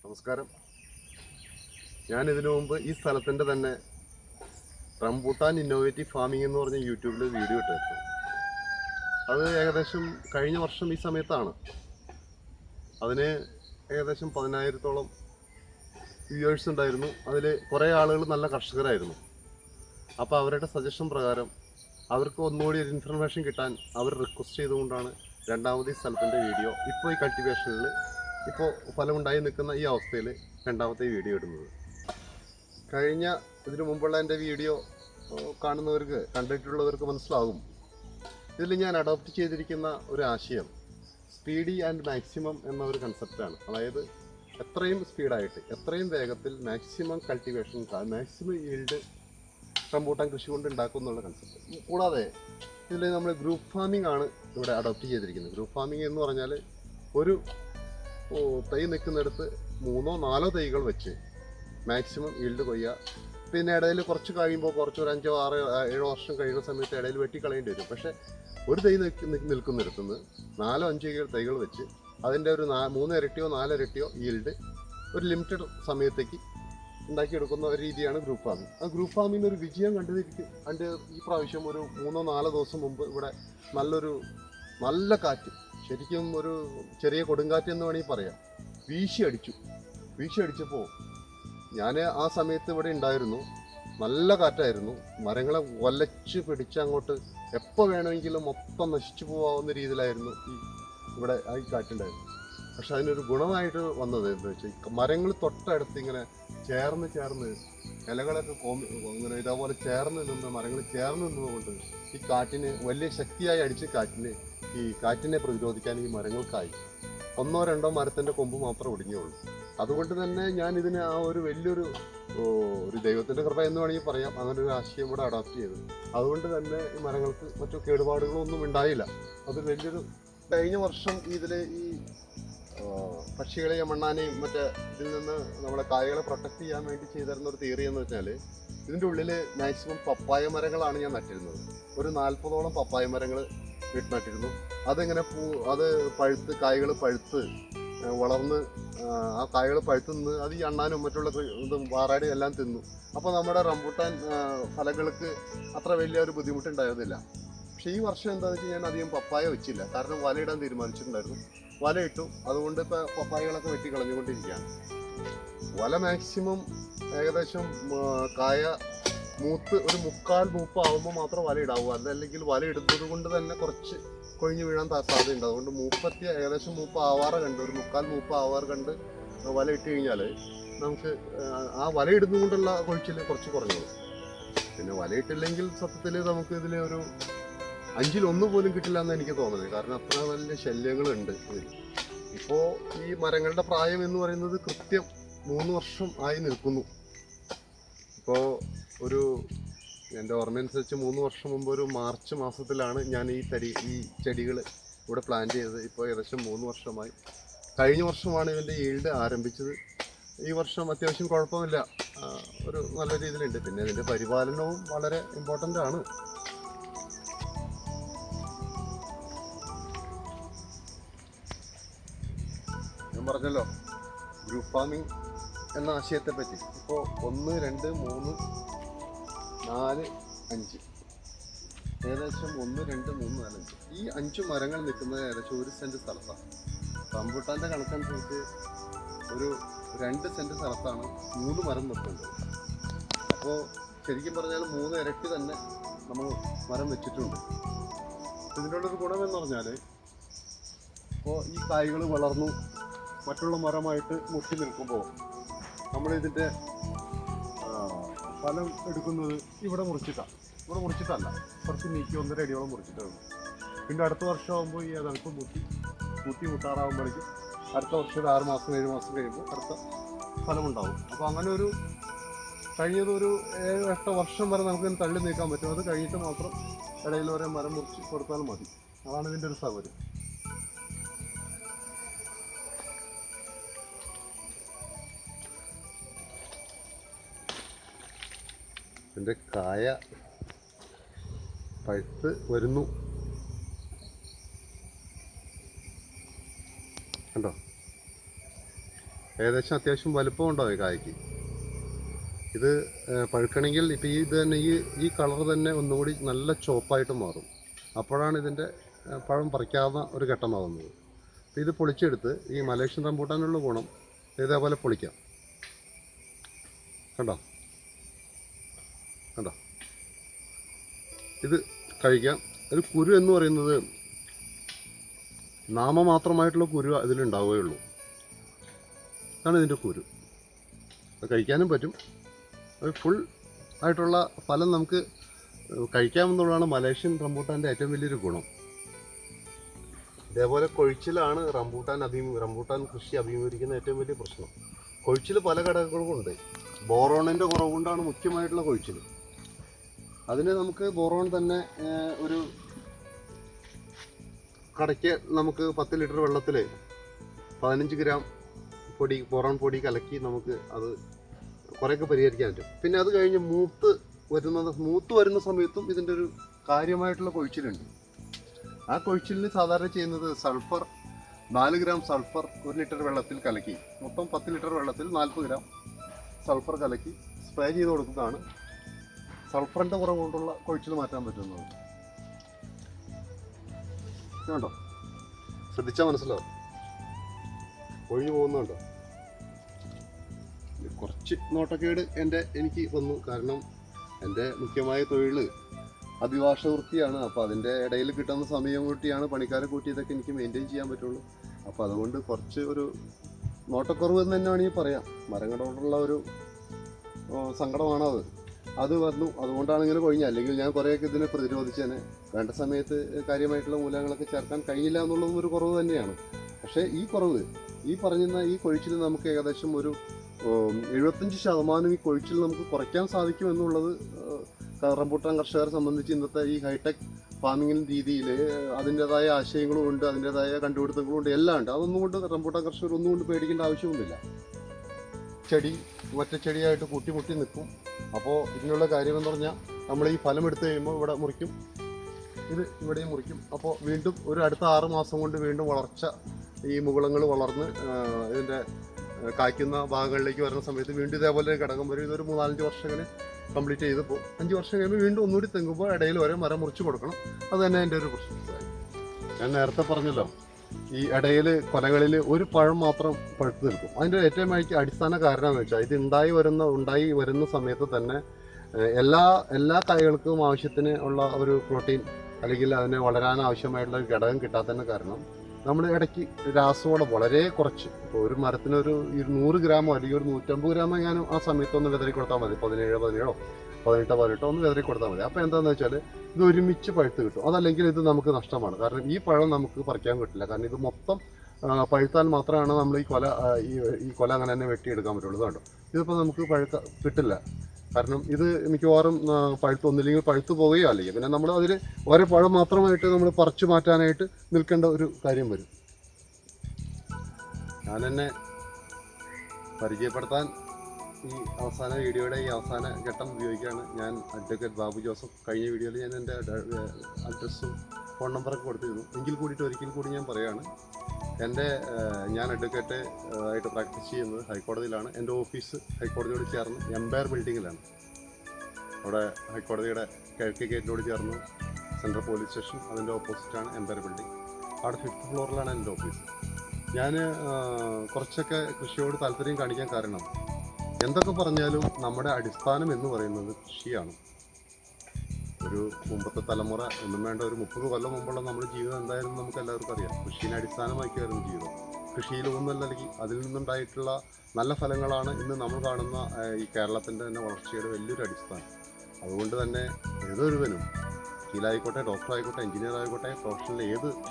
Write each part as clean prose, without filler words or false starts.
നമസ്കാരം. ഞാനിതിനു മുമ്പ് ഈ സ്ഥലത്തിൻ്റെ തന്നെ റംബൂട്ടാൻ ഇന്നോവേറ്റീവ് ഫാമിംഗ് എന്ന് പറഞ്ഞ യൂട്യൂബിൽ വീഡിയോ ഇട്ടായിരുന്നു. അത് ഏകദേശം കഴിഞ്ഞ വർഷം ഈ സമയത്താണ്. അതിന് ഏകദേശം 10,000-ഓളം വ്യൂവേഴ്സ് ഉണ്ടായിരുന്നു. അതിൽ കുറേ ആളുകൾ നല്ല കർഷകരായിരുന്നു. അപ്പോൾ അവരുടെ സജഷൻ പ്രകാരം അവർക്ക് ഒന്നുകൂടി ഒരു ഇൻഫർമേഷൻ കിട്ടാൻ അവർ റിക്വസ്റ്റ് ചെയ്തുകൊണ്ടാണ് രണ്ടാമത് ഈ സ്ഥലത്തിൻ്റെ വീഡിയോ ഇപ്പോൾ ഈ കൾട്ടിവേഷനിൽ ഇപ്പോൾ ഫലമുണ്ടായി നിൽക്കുന്ന ഈ അവസ്ഥയിൽ രണ്ടാമത്തെ വീഡിയോ ഇടുന്നത്. കഴിഞ്ഞ ഇതിനു മുമ്പുള്ള എൻ്റെ വീഡിയോ കണ്ടിട്ടുള്ളവർക്ക് മനസ്സിലാകും. ഇതിൽ ഞാൻ അഡോപ്റ്റ് ചെയ്തിരിക്കുന്ന ഒരു ആശയം സ്പീഡി ആൻഡ് മാക്സിമം എന്ന ഒരു കൺസെപ്റ്റാണ്. അതായത് എത്രയും സ്പീഡായിട്ട് എത്രയും വേഗത്തിൽ maximum cultivation maximum yield rambutan കൃഷി കൊണ്ട് ഉണ്ടാക്കും എന്നുള്ള കൺസെപ്റ്റ്. കൂടാതെ ഇതിൽ നമ്മൾ ഗ്രൂപ്പ് ഫാമിംഗ് ആണ് ഇവിടെ അഡോപ്റ്റ് ചെയ്തിരിക്കുന്നത്. ഗ്രൂപ്പ് ഫാമിംഗ് എന്ന് പറഞ്ഞാൽ ഒരു തൈ നിൽക്കുന്നിടത്ത് 3-4 തൈകൾ വെച്ച് മാക്സിമം ഈൽഡ് കൊയ്യുക. പിന്നെ ഇടയിൽ കുറച്ച് കഴിയുമ്പോൾ ഒരു 5-6-7 വർഷം കഴിയുന്ന സമയത്ത് ഇടയിൽ വെട്ടിക്കളയേണ്ടി വരും. പക്ഷേ ഒരു തൈ നിൽക്കുന്നിടത്തു നിന്ന് 4-5 തൈകൾ വെച്ച് അതിൻ്റെ ഒരു 3 ഇരട്ടിയോ 4 ഇരട്ടിയോ ഈൽഡ് ഒരു ലിമിറ്റഡ് സമയത്തേക്ക് ഉണ്ടാക്കിയെടുക്കുന്ന ഒരു രീതിയാണ് ഗ്രൂപ്പ് ഫാമിംഗ്. ആ ഗ്രൂപ്പ് ഫാമിങ്ങിന് ഒരു വിജയം കണ്ട് ഈ പ്രാവശ്യം ഒരു 3-4 ദിവസം മുമ്പ് ഇവിടെ നല്ല കാറ്റ്, ശരിക്കും ഒരു ചെറിയ കൊടുങ്കാറ്റ് എന്ന് വേണമെങ്കിൽ പറയാം, വീശി അടിച്ചപ്പോൾ ഞാൻ ആ സമയത്ത് ഇവിടെ ഉണ്ടായിരുന്നു. നല്ല കാറ്റായിരുന്നു. മരങ്ങളെ വലച്ച് പിടിച്ച് അങ്ങോട്ട് എപ്പോൾ വേണമെങ്കിലും മൊത്തം നശിച്ചു പോകാവുന്ന രീതിയിലായിരുന്നു ഇവിടെ ഈ കാറ്റുണ്ടായിരുന്നു. പക്ഷെ അതിനൊരു ഗുണമായിട്ട് വന്നത് എന്താ വെച്ചാൽ മരങ്ങൾ തൊട്ടടുത്ത് ഇങ്ങനെ ചേർന്ന് ഇലകളൊക്കെ ഇങ്ങനെ ഇതേപോലെ മരങ്ങൾ ചേർന്ന് നിന്നതുകൊണ്ട് ഈ കാറ്റിന് വലിയ ശക്തിയായി അടിച്ച് കാറ്റിനെ പ്രതിരോധിക്കാൻ ഈ മരങ്ങൾക്കായി 1-2 മരത്തിൻ്റെ കൊമ്പ് മാത്രം ഒടിഞ്ഞുള്ളൂ. അതുകൊണ്ട് തന്നെ ഞാൻ ഇതിന് ആ ഒരു വലിയൊരു ദൈവത്തിൻ്റെ കൃപ എന്ന് വേണമെങ്കിൽ പറയാം, അങ്ങനെ ഒരു ആശയം ഇവിടെ അഡോപ്റ്റ് ചെയ്തു. അതുകൊണ്ട് തന്നെ ഈ മരങ്ങൾക്ക് മറ്റു കേടുപാടുകളൊന്നും ഉണ്ടായില്ല. അത് വലിയൊരു കഴിഞ്ഞ വർഷം ഈ പക്ഷികളെയും മണ്ണാനെയും ഇതിൽ നിന്ന് നമ്മളെ കായകളെ പ്രൊട്ടക്ട് ചെയ്യാൻ വേണ്ടി ചെയ്തിരുന്ന ഒരു തിയറി എന്ന് വെച്ചാൽ ഇതിൻ്റെ ഉള്ളിൽ മാക്സിമം പപ്പായ മരങ്ങളാണ് ഞാൻ നട്ടിരുന്നത്. ഒരു 40ഓളം പപ്പായ മരങ്ങൾ നട്ടിരുന്നു. അതിങ്ങനെ കായകൾ പഴുത്ത് വളർന്ന് ആ കായകൾ പഴുത്ത് നിന്ന് അത് ഈ അണ്ണാനും മറ്റുള്ള വാറാടി എല്ലാം തിന്നു. അപ്പോൾ നമ്മുടെ റംബൂട്ടാൻ ഫലങ്ങൾക്ക് അത്ര വലിയ ഒരു ബുദ്ധിമുട്ടുണ്ടായിരുന്നില്ല. പക്ഷേ ഈ വർഷം എന്താണെന്ന് വെച്ചാൽ ഞാൻ അധികം പപ്പായ വെച്ചില്ല. കാരണം വലയിടാൻ തീരുമാനിച്ചിട്ടുണ്ടായിരുന്നു. വലയിട്ടു. അതുകൊണ്ട് ഇപ്പോൾ പപ്പായകളൊക്കെ വെട്ടി കളഞ്ഞുകൊണ്ടിരിക്കുകയാണ്. വല മാക്സിമം ഏകദേശം കായ മൂത്ത് ഒരു 3/4 മൂപ്പ് ആകുമ്പോൾ മാത്രം വല ഇടാവൂ. അതല്ലെങ്കിൽ വല ഇടുന്നത് കൊണ്ട് തന്നെ കുറച്ച് കൊഴിഞ്ഞു വീഴാൻ സാധ്യതയുണ്ട്. അതുകൊണ്ട് ഏകദേശം മൂപ്പ് ആവാറ് കണ്ട് ഒരു 3/4 മൂപ്പ് ആവാറ് കണ്ട് വല ഇട്ട് കഴിഞ്ഞാൽ നമുക്ക് ആ വല ഇടുന്നതുകൊണ്ടുള്ള കൊഴിച്ചിൽ കുറച്ച് കുറഞ്ഞോളൂ. പിന്നെ വലയിട്ടില്ലെങ്കിൽ സത്യത്തിൽ നമുക്ക് ഇതിൽ ഒരു 5-1 പോലും കിട്ടില്ല എന്ന് എനിക്ക് തോന്നുന്നത്. കാരണം അത്ര വലിയ ശല്യങ്ങളുണ്ട് ഇതിൽ. ഇപ്പോൾ ഈ മരങ്ങളുടെ പ്രായം എന്ന് പറയുന്നത് കൃത്യം 3 വർഷം ആയി നിൽക്കുന്നു. ഇപ്പോൾ എൻ്റെ ഓർമ്മയനുസരിച്ച് 3 വർഷം മുമ്പ് ഒരു മാർച്ച് മാസത്തിലാണ് ഞാൻ ഈ ചെടികൾ ഇവിടെ പ്ലാൻ ചെയ്തത്. ഇപ്പോൾ ഏകദേശം 3 വർഷമായി. കഴിഞ്ഞ വർഷമാണ് ഇതിൻ്റെ ഈൽഡ് ആരംഭിച്ചത്. ഈ വർഷം അത്യാവശ്യം കുഴപ്പമില്ല, ഒരു നല്ല രീതിയിലുണ്ട്. പിന്നെ ഇതിൻ്റെ പരിപാലനവും വളരെ ഇമ്പോർട്ടൻ്റ് ആണ്. ഞാൻ പറഞ്ഞല്ലോ ഗ്രൂപ്പ് ഫാമിംഗ് എന്ന ആശയത്തെ പറ്റി. ഇപ്പോൾ 1, 2, 3, 4, 5 ഏകദേശം 1, 2, 3, 4, 5 ഈ 5 മരങ്ങൾ നിൽക്കുന്നത് ഏകദേശം 1 സെൻറ്റ് സ്ഥലത്താണ്. റംബൂട്ടാൻ്റെ കണക്കനുസരിച്ച് ഒരു 2 സെൻറ്റ് സ്ഥലത്താണ് 3 മരം നിൽക്കുന്നത്. അപ്പോൾ ശരിക്കും പറഞ്ഞാൽ 3 ഇരട്ടി തന്നെ നമ്മൾ മരം വെച്ചിട്ടുണ്ട്. ഇതിനുള്ളൊരു ഗുണമെന്ന് പറഞ്ഞാൽ ഇപ്പോൾ ഈ കായ്കൾ വളർന്നു മറ്റുള്ള മരമായിട്ട് മുട്ടി നിൽക്കുമ്പോൾ നമ്മളിതിൻ്റെ ഫലം എടുക്കുന്നത് ഇവിടെ മുറിച്ചിട്ടല്ല, കുറച്ച് നീക്കി 1.5 അടിയോളം മുറിച്ചിട്ടാണ്. പിന്നെ അടുത്ത വർഷം ആകുമ്പോൾ ഈ അതൽപ്പം മുട്ടാറാകുമ്പോഴേക്കും അടുത്ത വർഷം ഒരു 6 മാസം 7 മാസം കഴിയുമ്പോൾ അടുത്ത ഫലമുണ്ടാവും. അപ്പോൾ അങ്ങനെ കഴിഞ്ഞതൊരു 7-8 വർഷം വരെ നമുക്ക് തള്ളി നീക്കാൻ പറ്റും. അത് കഴിഞ്ഞിട്ട് മാത്രം ഇടയിൽ വരെ മരം മുറിച്ച് കൊടുത്താൽ മതി. അതാണ് ഇതിൻ്റെ ഒരു സൗകര്യം. ഇതിൻ്റെ കായ പഴുത്ത് വരുന്നു കണ്ടോ. ഏകദേശം അത്യാവശ്യം വലുപ്പം ഉണ്ടാവും ഈ കായ്ക്ക്. ഇത് പഴുക്കണമെങ്കിൽ ഇപ്പോൾ ഇത് തന്നെ ഈ കളർ തന്നെ ഒന്നുകൂടി നല്ല ചുവപ്പായിട്ട് മാറും. അപ്പോഴാണ് ഇതിൻ്റെ പഴം പറിക്കാവുന്ന ഒരു ഘട്ടമാകുന്നത്. അപ്പോൾ ഇത് പൊളിച്ചെടുത്ത് ഈ മലേഷ്യൻ റംബൂട്ടാനുള്ള ഗുണം ഇതേപോലെ പൊളിക്കാം. കണ്ടോ കണ്ടോ, ഇത് കഴിക്കാം. ഒരു കുരു എന്ന് പറയുന്നത് നാമമാത്രമായിട്ടുള്ള കുരു ഇതിലുണ്ടാവുകയുള്ളൂ. അതാണ് ഇതിൻ്റെ കുരു. അത് കഴിക്കാനും പറ്റും. ഒരു ഫുൾ ആയിട്ടുള്ള ഫലം നമുക്ക് കഴിക്കാമെന്നുള്ളതാണ് മലേഷ്യൻ റംബൂട്ടാൻ്റെ ഏറ്റവും വലിയൊരു ഗുണം. ഇതേപോലെ കൊഴിച്ചിലാണ് റംബൂട്ടാൻ കൃഷി അഭിമുഖീകരിക്കുന്ന ഏറ്റവും വലിയ പ്രശ്നം. കൊഴിച്ചിൽ പല ഘടകങ്ങളും ഉണ്ട്. ബോറോണിൻ്റെ കുറവ് കൊണ്ടാണ് മുഖ്യമായിട്ടുള്ള കൊഴിച്ചിൽ. അതിന് നമുക്ക് ബോറോൺ തന്നെ ഒരു കടയ്ക്ക് നമുക്ക് 10 ലിറ്റർ വെള്ളത്തിൽ 15 ഗ്രാം ബോറോൺ പൊടി കലക്കി നമുക്ക് അത് കുറേയൊക്കെ പരിഹരിക്കാൻ പറ്റും. പിന്നെ അത് കഴിഞ്ഞ് മൂത്ത് വരുന്ന സമയത്തും ഇതിൻ്റെ ഒരു കാര്യമായിട്ടുള്ള കൊഴിച്ചിലുണ്ട്. ആ കൊഴിച്ചിലിന് സാധാരണ ചെയ്യുന്നത് സൾഫർ 4 ഗ്രാം സൾഫർ 1 ലിറ്റർ വെള്ളത്തിൽ കലക്കി, മൊത്തം 10 ലിറ്റർ വെള്ളത്തിൽ 40 ഗ്രാം സൾഫർ കലക്കി സ്പ്രേ ചെയ്ത് കൊടുക്കുന്നതാണ് സൾഫറിൻ്റെ കുറവ് കൊണ്ടുള്ള കൊഴിച്ചിൽ മാറ്റാൻ പറ്റുന്നത്. കണ്ടോ, ശ്രദ്ധിച്ചാൽ മനസ്സിലാവും. ഒഴിഞ്ഞു പോകുന്നുണ്ടോ? കുറച്ച് നോട്ടക്കേട് എനിക്ക് വന്നു. കാരണം എൻ്റെ മുഖ്യമായ തൊഴിൽ അഭിഭാഷ വൃത്തിയാണ്. അപ്പോൾ അതിൻ്റെ ഇടയിൽ കിട്ടുന്ന സമയം കൂട്ടിയാണ് പണിക്കാരെ കൂട്ടി ഇതൊക്കെ എനിക്ക് മെയിൻറ്റെയിൻ ചെയ്യാൻ പറ്റുള്ളൂ. അപ്പോൾ അതുകൊണ്ട് കുറച്ച് ഒരു നോട്ടക്കുറവ് എന്ന് തന്നെ വേണമെങ്കിൽ പറയാം. മരങ്ങളോടുള്ള ഒരു സങ്കടമാണത്. അത് വന്നു, അതുകൊണ്ടാണ് ഇങ്ങനെ കൊഴിഞ്ഞത്. അല്ലെങ്കിൽ ഞാൻ കുറേയൊക്കെ ഇതിനെ പ്രതിരോധിച്ചേനെ. വേണ്ട സമയത്ത് കാര്യമായിട്ടുള്ള മൂലകങ്ങളൊക്കെ ചേർക്കാൻ കഴിഞ്ഞില്ല എന്നുള്ളതും ഒരു കുറവ് തന്നെയാണ്. പക്ഷേ ഈ പറഞ്ഞ ഈ കൊഴിച്ചിൽ നമുക്ക് ഏകദേശം ഒരു 75% ഈ കൊഴിച്ചിൽ നമുക്ക് കുറയ്ക്കാൻ സാധിക്കും എന്നുള്ളത് റംബൂട്ടാൻ കർഷകരെ സംബന്ധിച്ച് ഇന്നത്തെ ഈ ഹൈടെക് ഫാമിങ്ങിൻ രീതിയിൽ അതിൻ്റെതായ ആശയങ്ങളും ഉണ്ട്, അതിൻ്റെതായ കണ്ടുപിടുത്തങ്ങളും ഉണ്ട്, എല്ലാം ഉണ്ട്. അതൊന്നും കൊണ്ട് റംബൂട്ടാൻ കർഷകർ ഒന്നും കൊണ്ട് പേടിക്കേണ്ട ആവശ്യമൊന്നുമില്ല. ഒറ്റച്ചെടിയായിട്ട് കൂട്ടിമുട്ടി നിൽക്കും. അപ്പോൾ ഇതിനുള്ള കാര്യമെന്ന് പറഞ്ഞാൽ നമ്മൾ ഈ ഫലം എടുത്തു കഴിയുമ്പോൾ ഇവിടെ മുറിക്കും, ഇത് ഇവിടെയും മുറിക്കും. അപ്പോൾ വീണ്ടും ഒരു അടുത്ത 6 മാസം കൊണ്ട് വീണ്ടും വളർച്ച, ഈ മുകുളങ്ങൾ വളർന്ന് ഇതിൻ്റെ കായ്ക്കുന്ന ഭാഗങ്ങളിലേക്ക് വരുന്ന സമയത്ത് വീണ്ടും ഇതേപോലെ ഒരു ഘടകം വരും. ഇതൊരു 3-4 വർഷം ഇങ്ങനെ കംപ്ലീറ്റ് ചെയ്തപ്പോൾ 5 വർഷം കഴിയുമ്പോൾ വീണ്ടും ഒന്നുകൂടി തെങ്ങുമ്പോൾ ഇടയിൽ ഒരേ മരം മുറിച്ച് കൊടുക്കണം. അത് തന്നെ എൻ്റെ ഒരു പ്രശ്നമായി. ഞാൻ നേരത്തെ പറഞ്ഞല്ലോ, ഈ ഇടയിൽ കൊലകളിൽ ഒരു പഴം മാത്രം പഴുത്ത് നിൽക്കും. അതിൻ്റെ ഏറ്റവും അടിസ്ഥാന കാരണം എന്ന് വെച്ചാൽ ഇത് ഉണ്ടായി വരുന്ന സമയത്ത് തന്നെ എല്ലാ കായകൾക്കും ആവശ്യത്തിന് ഉള്ള ഒരു പ്രോട്ടീൻ അല്ലെങ്കിൽ അതിന് വളരാൻ ആവശ്യമായിട്ടുള്ള ഒരു ഘടകം കിട്ടാത്തതിന് കാരണം നമ്മൾ ഇടയ്ക്ക് രാസവളം വളരെ കുറച്ച്, ഇപ്പോൾ ഒരു മരത്തിനൊരു 100 ഗ്രാമോ അല്ലെങ്കിൽ ഒരു 150 ഗ്രാമോ എങ്ങാനും ആ സമയത്തൊന്ന് വിതറി കൊടുത്താൽ മതി. 17 18 ഒന്ന് വിതറി കൊടുത്താൽ മതി. അപ്പോൾ എന്താണെന്ന് വെച്ചാൽ ഇത് ഒരുമിച്ച് പഴുത്ത് കിട്ടും. അതല്ലെങ്കിൽ ഇത് നമുക്ക് നഷ്ടമാണ്. കാരണം ഈ പഴം നമുക്ക് പറിക്കാൻ കിട്ടില്ല. കാരണം ഇത് മൊത്തം പഴുത്താൽ മാത്രമാണ് നമ്മൾ ഈ കൊല അങ്ങനെ തന്നെ വെട്ടിയെടുക്കാൻ പറ്റുള്ളൂ. കേട്ടോ, ഇതിപ്പോൾ നമുക്ക് കിട്ടില്ല. കാരണം ഇത് മിക്കവാറും ഒന്നില്ലെങ്കിൽ പഴുത്തു പോവുകയോ അല്ലെങ്കിൽ പിന്നെ നമ്മൾ അതിൽ ഓരോ പഴം മാത്രമായിട്ട് നമ്മൾ പറിച്ചു മാറ്റാനായിട്ട് നിൽക്കേണ്ട ഒരു കാര്യം വരും. ഞാൻ എന്നെ പരിചയപ്പെടുത്താൻ ഈ അവസാന വീഡിയോയുടെ ഈ അവസാന ഘട്ടം ഉപയോഗിക്കുകയാണ്. ഞാൻ അഡ്വക്കേറ്റ് ബാബു ജോസഫ്. കഴിഞ്ഞ വീഡിയോയിൽ ഞാൻ എൻ്റെ അഡ്രസ്സും ഫോൺ നമ്പറൊക്കെ കൊടുത്തിരുന്നു. ഒരിക്കൽ കൂടി ഞാൻ പറയുകയാണ്. ഞാൻ അഡ്വക്കേറ്റ് ആയിട്ട് പ്രാക്ടീസ് ചെയ്യുന്നത് ഹൈക്കോടതിയിലാണ്. എൻ്റെ ഓഫീസ് ഹൈക്കോടതിയോട് ചേർന്ന് എംപയർ ബിൽഡിങ്ങിലാണ്. അവിടെ ഹൈക്കോടതിയുടെ കിഴക്കേ ഗേറ്റിനോട് ചേർന്ന് സെൻട്രൽ പോലീസ് സ്റ്റേഷൻ, അതിൻ്റെ ഓപ്പോസിറ്റാണ് എംപയർ ബിൽഡിംഗ്. അവിടെ 5th ഫ്ലോറിലാണ് എൻ്റെ ഓഫീസ്. ഞാൻ കുറച്ചൊക്കെ കൃഷിയോട് താല്പര്യം കാണിക്കാൻ കാരണം എന്തൊക്കെ പറഞ്ഞാലും നമ്മുടെ അടിസ്ഥാനം എന്ന് പറയുന്നത് കൃഷിയാണ്. ഒരു മുമ്പത്തെ തലമുറ ഒന്നും വേണ്ട ഒരു 30 കൊല്ലം മുമ്പുള്ള നമ്മുടെ ജീവിതം എന്തായാലും നമുക്ക് എല്ലാവർക്കും അറിയാം. കൃഷിയെ അടിസ്ഥാനമാക്കിയായിരുന്നു ജീവിതം. കൃഷിയിൽ ഊന്നൽ അതിൽ നിന്നുണ്ടായിട്ടുള്ള നല്ല ഫലങ്ങളാണ് ഇന്ന് നമ്മൾ കാണുന്ന ഈ കേരളത്തിൻ്റെ തന്നെ വളർച്ചയുടെ വലിയൊരു അടിസ്ഥാനം. അതുകൊണ്ട് തന്നെ ഏതൊരുവനും, വക്കീലായിക്കോട്ടെ, ഡോക്ടറായിക്കോട്ടെ, എഞ്ചിനീയർ ആയിക്കോട്ടെ,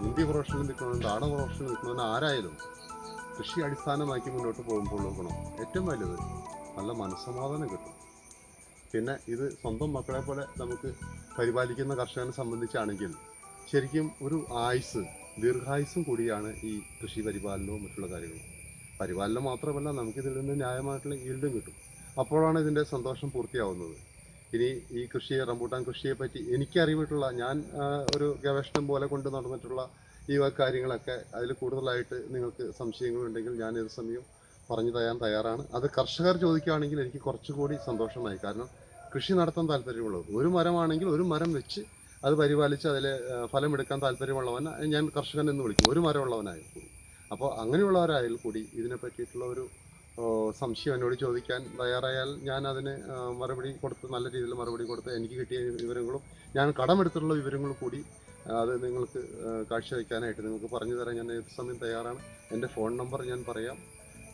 ഹിന്ദി പ്രൊഫഷനിൽ നിൽക്കുന്നവൻ, നാടക പ്രൊഫഷനിൽ നിൽക്കുന്നവൻ ആരായാലും കൃഷി അടിസ്ഥാനമാക്കി മുന്നോട്ട് പോകുമ്പോൾ ഗുണം ഏറ്റവും വലുത് നല്ല മനസ്സമാധാനം കിട്ടും. പിന്നെ ഇത് സ്വന്തം മക്കളെ പോലെ നമുക്ക് പരിപാലിക്കുന്ന കർഷകനെ സംബന്ധിച്ചാണെങ്കിൽ ശരിക്കും ഒരു ദീർഘായുസ്സും കൂടിയാണ് ഈ കൃഷി പരിപാലനവും മറ്റുള്ള കാര്യങ്ങളും. പരിപാലനം മാത്രമല്ല, നമുക്കിതിൽ നിന്ന് ന്യായമായിട്ടുള്ള ഈൽഡും കിട്ടും. അപ്പോഴാണ് ഇതിൻ്റെ സന്തോഷം പൂർത്തിയാവുന്നത്. ഇനി ഈ റംബൂട്ടാൻ കൃഷിയെ പറ്റി എനിക്കറിവിട്ടുള്ള, ഞാൻ ഒരു ഗവേഷണം പോലെ കൊണ്ട് നടന്നിട്ടുള്ള ഈ കാര്യങ്ങളൊക്കെ അതിൽ കൂടുതലായിട്ട് നിങ്ങൾക്ക് സംശയങ്ങളുണ്ടെങ്കിൽ ഞാൻ ഏത് സമയം പറഞ്ഞു തരാൻ തയ്യാറാണ്. അത് കർഷകർ ചോദിക്കുകയാണെങ്കിൽ എനിക്ക് കുറച്ചുകൂടി സന്തോഷമായി. കാരണം കൃഷി നടത്താൻ താല്പര്യമുള്ളത്, ഒരു മരമാണെങ്കിൽ ഒരു മരം വെച്ച് അത് പരിപാലിച്ച് അതിൽ ഫലമെടുക്കാൻ താല്പര്യമുള്ളവൻ ഞാൻ കർഷകൻ എന്ന് വിളിക്കും, ഒരു മരമുള്ളവനായാൽ കൂടി. അപ്പോൾ അങ്ങനെയുള്ളവരായാൽ കൂടി ഇതിനെ പറ്റിയിട്ടുള്ള ഒരു സംശയം എന്നോട് ചോദിക്കാൻ തയ്യാറായാൽ ഞാൻ അതിന് മറുപടി കൊടുത്ത്, നല്ല രീതിയിൽ മറുപടി കൊടുത്ത്, എനിക്ക് കിട്ടിയ വിവരങ്ങളും ഞാൻ കടമെടുത്തിട്ടുള്ള വിവരങ്ങളും കൂടി അത് നിങ്ങൾക്ക് കാഴ്ചവെക്കാനായിട്ട് നിങ്ങൾക്ക് പറഞ്ഞു തരാൻ ഞാൻ ഏത് സമയം തയ്യാറാണ്. എൻ്റെ ഫോൺ നമ്പർ ഞാൻ പറയാം.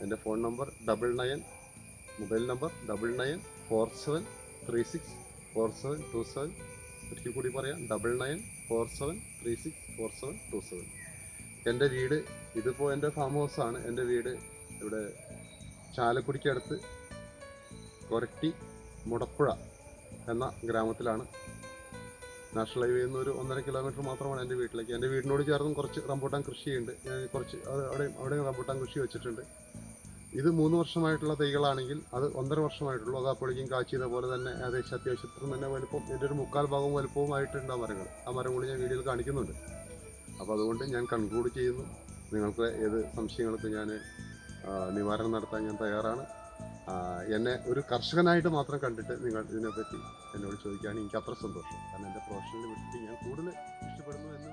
എൻ്റെ ഫോൺ നമ്പർ 99, മൊബൈൽ നമ്പർ 9947364727. ഒരിക്കൽ കൂടി പറയാം, 9947364727. എൻ്റെ വീട് ഇതിപ്പോൾ എൻ്റെ ഫാം ഹൗസാണ്. എൻ്റെ വീട് ഇവിടെ ചാലക്കുടിക്കടുത്ത് കൊരട്ടി മുടപ്പുഴ എന്ന ഗ്രാമത്തിലാണ്. നാഷണൽ ഹൈവേയിൽ നിന്ന് ഒരു 1.5 കിലോമീറ്റർ മാത്രമാണ് എൻ്റെ വീട്ടിലേക്ക്. എൻ്റെ വീടിനോട് ചേർന്നും കുറച്ച് റംബൂട്ടാൻ കൃഷിയുണ്ട്. ഞാൻ കുറച്ച് അവിടെ റംബൂട്ടാൻ കൃഷി വെച്ചിട്ടുണ്ട്. ഇത് 3 വർഷമായിട്ടുള്ള തൈകളാണെങ്കിൽ അത് 1.5 വർഷമായിട്ടുള്ളൂ. അത് അപ്പോഴേക്കും കാച്ചിയത പോലെ തന്നെ ഏകദേശം അത്യാവശ്യത്തിന് തന്നെ വലുപ്പം, എൻ്റെ ഒരു 3/4 ഭാഗവും വലുപ്പവുമായിട്ടുണ്ട് ആ മരങ്ങൾ. ആ മരം കൂടി ഞാൻ വീഡിയോയിൽ കാണിക്കുന്നുണ്ട്. അപ്പോൾ അതുകൊണ്ട് ഞാൻ കൺക്ലൂഡ് ചെയ്യുന്നു, നിങ്ങൾക്ക് ഏത് സംശയങ്ങൾക്ക് ഞാൻ നിവാരണം നടത്താൻ ഞാൻ തയ്യാറാണ്. എന്നെ ഒരു കർഷകനായിട്ട് മാത്രം കണ്ടിട്ട് നിങ്ങൾ ഇതിനെപ്പറ്റി എന്നോട് ചോദിക്കുകയാണെങ്കിൽ എനിക്ക് അത്ര സന്തോഷം. കാരണം എൻ്റെ പ്രൊഫഷണൽ വിട്ടിട്ട് ഞാൻ കൂടുതൽ ഇഷ്ടപ്പെടുന്നു എന്ന്